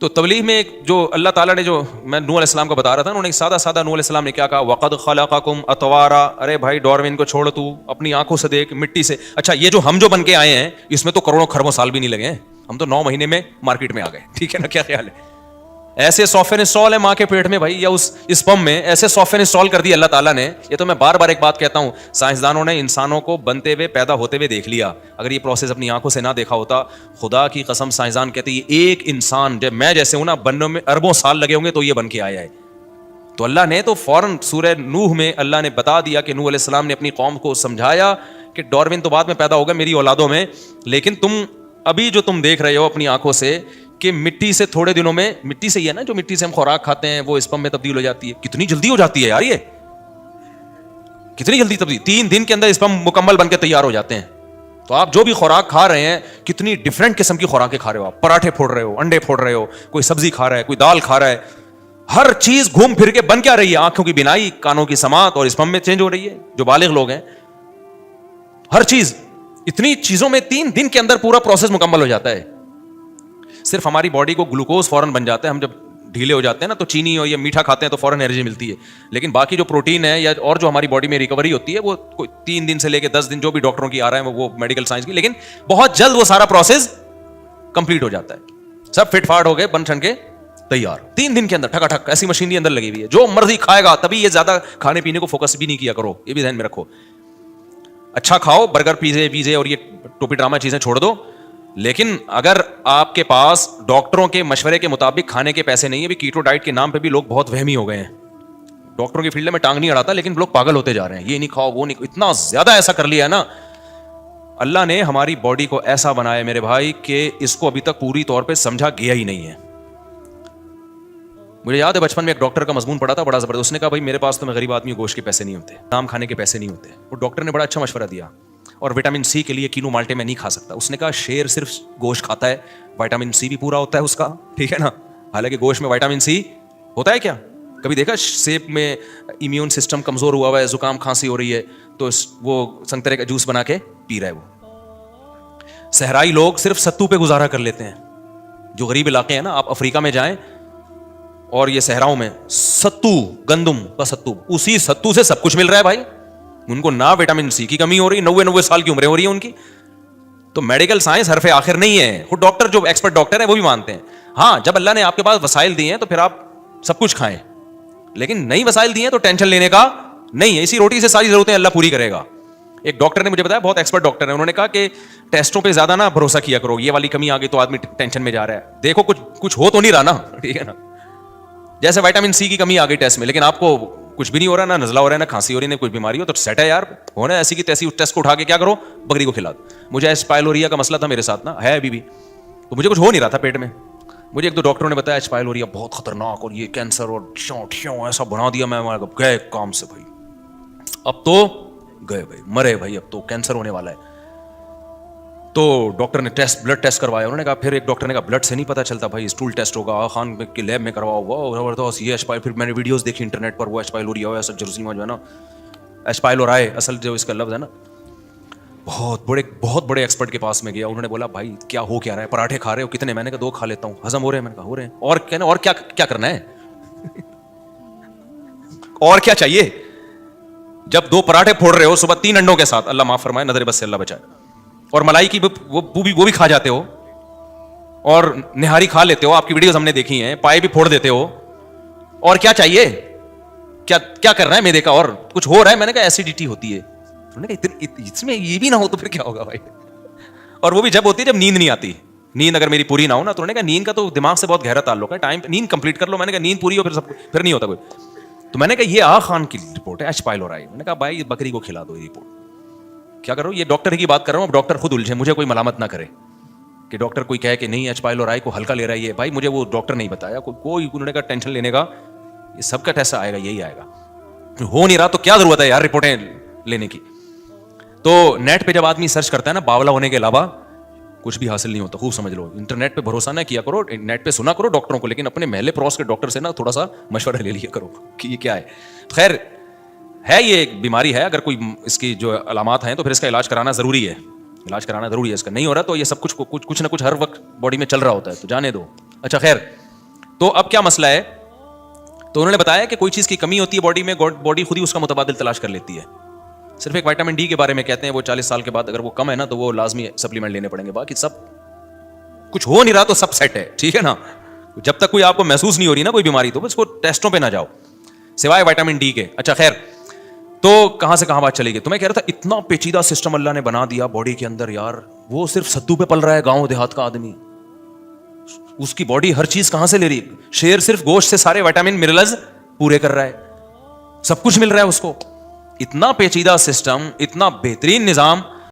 تو تبلیغ میں جو اللہ تعالیٰ نے جو میں نوح علیہ السلام کو بتا رہا تھا، انہوں نے سادہ سادہ نوح علیہ السلام نے کیا کہا، وَقَدْ خَلَقَكُمْ أَطْوَارًا، ارے بھائی ڈارون کو چھوڑ، تو اپنی آنکھوں سے دیکھ مٹی سے. اچھا یہ جو ہم جو بن کے آئے ہیں اس میں تو کروڑوں خربوں سال بھی نہیں لگے ہیں، ہم تو 9 مہینے میں مارکیٹ میں آ گئے. ٹھیک ہے نا، کیا خیال ہے؟ ایسے سافٹ ویئر انسٹال ہے ماں کے پیٹ میں بھائی، یا اس اسپم میں ایسے سافٹ ویئر انسٹال کر دی اللہ تعالیٰ نے. یہ تو میں بار بار ایک بات کہتا ہوں، سائنسدانوں نے انسانوں کو بنتے ہوئے پیدا ہوتے ہوئے دیکھ لیا. اگر یہ پروسیس اپنی آنکھوں سے نہ دیکھا ہوتا، خدا کی قسم سائنسدان کہتے ہیں ایک انسان جب میں جیسے ہوں نا بننے میں اربوں سال لگے ہوں گے تو یہ بن کے آیا ہے. تو اللہ نے تو فوراً سورہ نوح میں اللہ نے بتا دیا کہ نوح علیہ السلام نے اپنی قوم کو سمجھایا کہ ڈارون تو بعد میں پیدا ہوگا میری اولادوں میں، لیکن تم ابھی جو تم دیکھ رہے ہو اپنی آنکھوں سے کہ مٹی سے تھوڑے دنوں میں، مٹی سے ہی ہے نا جو مٹی سے ہم خوراک کھاتے ہیں وہ اسپم میں تبدیل ہو جاتی ہے. کتنی جلدی ہو جاتی ہے یار، یہ کتنی جلدی تبدیل، 3 دن کے اندر اسپم مکمل بن کے تیار ہو جاتے ہیں. تو آپ جو بھی خوراک کھا رہے ہیں کتنی ڈفرینٹ قسم کی خوراکیں کھا رہے ہو، آپ پراٹھے پھوڑ رہے ہو، انڈے پھوڑ رہے ہو، کوئی سبزی کھا رہا ہے، کوئی دال کھا رہا ہے. ہر چیز گھوم پھر کے بن کیا رہی ہے، آنکھوں کی بینائی، کانوں کی سماعت اور اسپم میں چینج ہو رہی ہے. جو بالغ لوگ ہیں ہر چیز اتنی چیزوں میں 3 دن کے اندر پورا پروسیس مکمل ہو جاتا ہے. صرف ہماری باڈی کو گلوکوز فوراً بن جاتا ہے، ہم جب ڈھیلے ہو جاتے ہیں نا تو چینی اور یہ میٹھا کھاتے ہیں تو فوراً انرجی ملتی ہے. لیکن باقی جو پروٹین ہے یا اور جو ہماری باڈی میں ریکوری ہوتی ہے وہ 3 دن سے لے کے 10 دن جو بھی ڈاکٹروں کی آ رہا ہے وہ میڈیکل سائنس کی، لیکن بہت جلد وہ سارا پروسیس کمپلیٹ ہو جاتا ہے. سب فٹ فاٹ ہو گئے بن ٹھن کے تیار 3 دن کے اندر ٹھکا ٹھک. ایسی مشینری اندر لگی ہوئی ہے، جو مرضی کھائے گا. تبھی یہ زیادہ کھانے پینے کو فوکس بھی نہیں کیا کرو، یہ بھی ذہن میں رکھو. اچھا کھاؤ، برگر پیزے اور یہ ٹوپی ڈرامہ چیزیں چھوڑ دو. لیکن اگر آپ کے پاس ڈاکٹروں کے مشورے کے مطابق کھانے کے پیسے نہیں ہیں، بھی کیٹو ڈائٹ کے نام پہ بھی لوگ بہت وہمی ہو گئے ہیں. ڈاکٹروں کی فیلڈ میں ٹانگ نہیں اڑاتا لیکن لوگ پاگل ہوتے جا رہے ہیں، یہ نہیں کھاؤ وہ نہیں، اتنا زیادہ ایسا کر لیا ہے نا. اللہ نے ہماری باڈی کو ایسا بنایا میرے بھائی کہ اس کو ابھی تک پوری طور پہ سمجھا گیا ہی نہیں ہے. مجھے یاد ہے بچپن میں ایک ڈاکٹر کا مضمون پڑھا تھا بڑا زبردست. اس نے کہا بھائی میرے پاس تو میں غریب آدمی گوشت کے پیسے نہیں ہوتے، نام کھانے کے پیسے نہیں ہوتے. وہ ڈاکٹر نے بڑا اچھا مشورہ دیا. اور وٹامن سی کے لیے کینو مالٹے میں نہیں کھا سکتا. اس نے کہا شیر صرف گوشت کھاتا ہے، وٹامن سی بھی پورا ہوتا ہے اس کا، ٹھیک ہے نا. حالانکہ گوشت میں وٹامن سی ہوتا ہے کیا؟ کبھی دیکھا سیب میں امیون سسٹم کمزور ہوا ہوا ہے، زکام کھانسی ہو رہی ہے تو وہ سنترے کا جوس بنا کے پی رہا ہے. وہ صحرائی لوگ صرف ستو پہ گزارا کر لیتے ہیں. جو غریب علاقے ہیں نا، آپ افریقہ میں جائیں اور یہ صحراؤں میں ستو، گندم کا ستو، اسی ستو سے سب کچھ مل رہا ہے بھائی. ان کو نہ وٹامن سی کی کمی ہو رہی، 90 سال کی عمریں ہو رہی ہیں ان کی. تو میڈیکل سائنس حرف آخر نہیں ہے. خود ڈاکٹر جو ایکسپرٹ ڈاکٹر ہیں وہ بھی مانتے ہیں. ہاں جب اللہ نے آپ کے پاس وسائل دیے ہیں تو پھر آپ سب کچھ کھائیں، لیکن نئی وسائل دیے ہیں تو ٹینشن لینے کا نہیں ہے. اسی روٹی سے ساری ضرورتیں اللہ پوری کرے گا. ایک ڈاکٹر نے مجھے بتایا، بہت ایکسپرٹ ڈاکٹر ہے، انہوں نے کہا کہ ٹیسٹوں پہ زیادہ نہ بھروسہ کیا کرو، یہ والی کمی آ گئی تو آدمی ٹینشن میں جا رہا ہے. دیکھو کچھ ہو تو نہیں رہا نا، ٹھیک ہے نا. جیسے وٹامن سی کی کمی آ گئی ٹیسٹ میں، لیکن آپ کو کچھ بھی نہیں ہو رہا، نہ نزلہ ہو رہا ہے، نہ کھانسی ہو رہی ہے، نہ کوئی بیماری ہو، تو سیٹ ہے یار. ہونا ایسی کی تیسی ٹیسٹ کو اٹھا کے کیا کرو، بکری کو کھلا دو. مجھے ایچ پائلوریا کا مسئلہ تھا میرے ساتھ نا، ہے ابھی بھی. تو مجھے کچھ ہو نہیں رہا تھا پیٹ میں. مجھے ایک دو ڈاکٹروں نے بتایا ایچ پائلوریا بہت خطرناک اور یہ کینسر اور ٹھیوں ایسا بنا دیا. میں گئے کام سے بھائی، اب تو گئے بھائی، مرے بھائی، اب تو کینسر ہونے والا ہے. تو ڈاکٹر نے بلڈ ٹیسٹ کروایا. انہوں نے کہا، پھر ایک ڈاکٹر نے کہا بلڈ سے نہیں پتہ چلتا بھائی، اسٹول ٹیسٹ ہوگا، آغا خان کی لیب میں کرواؤ. وہ زبردست یہ ایچ پائل. پھر میں نے ویڈیوز دیکھی انٹرنیٹ پر، وہ ایچ پائلوریا ہوا ایسا جرثیمہ جو ہے نا، ایچ پائلورائے اصل جو اس کا لفظ ہے نا. بہت بڑے ایکسپرٹ کے پاس میں گیا. انہوں نے بولا بھائی کیا ہو کیا رہا ہے، پراٹھے کھا رہے ہو کتنے؟ میں نے کہا 2 کھا لیتا ہوں. ہضم ہو رہے ہیں؟ میں نے کہا ہو رہے ہیں. اور کہنا اور کیا کرنا ہے اور کیا چاہیے؟ جب 2 پراٹھے پھوڑ رہے ہو صبح 3 انڈوں کے ساتھ، اللہ معاف فرمائے، نظر بس سے اللہ بچائے، اور ملائی کی وہ بھی کھا جاتے ہو، اور نہاری کھا لیتے ہو، آپ کی ویڈیوز ہم نے دیکھی ہیں، پائے بھی پھوڑ دیتے ہو، اور کیا چاہیے؟ کیا کرنا ہے میدے کا؟ اور کچھ ہو رہا ہے؟ میں نے کہا ایسیڈیٹی ہوتی ہے. انہوں نے کہا اس میں یہ بھی نہ ہو تو پھر کیا ہوگا بھائی؟ اور وہ بھی جب ہوتی ہے جب نیند نہیں آتی. نیند اگر میری پوری نہ ہو نا، تو انہوں نے کہا نیند کا تو دماغ سے بہت گہرا تعلق ہے، ٹائم پہ نیند کمپلیٹ کر لو. میں نے کہا نیند پوری ہو پھر نہیں ہوتا کوئی. تو میں نے کہا یہ آغا خان کی رپورٹ ہے ایچ پائلورائی. میں نے کہا بھائی بکری کو کھلا دو یہ رپورٹ. کیا کرو؟ یہ ڈاکٹر کی بات کر رہا ہوں، اب ڈاکٹر خود الجھے، مجھے کوئی ملامت نہ کرے کہ ڈاکٹر کوئی کہے کہ نہیں ایچ پائلورائی کو ہلکا لے رہا ہے. یہ بھائی مجھے وہ ڈاکٹر نہیں بتایا کوئی. انہوں نے کہا ٹینشن لینے کا، یہ سب کا ٹیسٹ آئے گا، یہی آئے گا. ہو نہیں رہا تو کیا ضرورت ہے یار رپورٹیں لینے کی. تو نیٹ پہ جب آدمی سرچ کرتا ہے نا، باولا ہونے کے علاوہ کچھ بھی حاصل نہیں ہوتا. خوب سمجھ لو، انٹرنیٹ پہ بھروسہ نہ کیا کرو، نیٹ پہ سنا کرو ڈاکٹروں کو، لیکن اپنے محلے پڑوس کے ڈاکٹر سے نا تھوڑا سا مشورہ لے لیا کرو کہ یہ کیا ہے. خیر ہے، یہ ایک بیماری ہے، اگر کوئی اس کی جو علامات ہیں تو پھر اس کا علاج کرانا ضروری ہے. علاج کرانا ضروری ہے. اس کا نہیں ہو رہا تو یہ سب کچھ نہ کچھ ہر وقت باڈی میں چل رہا ہوتا ہے، تو جانے دو. اچھا خیر، تو اب کیا مسئلہ ہے؟ تو انہوں نے بتایا کہ کوئی چیز کی کمی ہوتی ہے باڈی میں, باڈی خود ہی اس کا متبادل تلاش کر لیتی ہے. صرف ایک وائٹامن ڈی کے بارے میں کہتے ہیں وہ 40 سال کے بعد اگر وہ کم ہے نا تو وہ لازمی سپلیمنٹ لینے پڑیں گے, باقی سب کچھ ہو نہیں رہا تو سب سیٹ ہے, ٹھیک ہے نا. جب تک کوئی آپ کو محسوس نہیں ہو رہی نا کوئی بیماری تو بس کو ٹیسٹوں پہ نہ جاؤ سوائے وائٹامن ڈی کے. اچھا خیر, تو کہاں سے کہاں بات چلی گئی؟ تو میں کہہ رہا تھا اتنا پیچیدہ سسٹم اللہ نے بنا دیا باڈی کے اندر یار, وہ صرف ستو پہ پل رہا ہے گاؤں دیہات کا آدمی, اس کی باڈی ہر چیز کہاں سے لے رہی ہے؟ شیر صرف گوشت سے سارے وائٹامن منرلز پورے کر رہا ہے, سب کچھ مل رہا ہے اس کو. اتنا پیچیدہ سسٹم, اتنا بہترین نظام,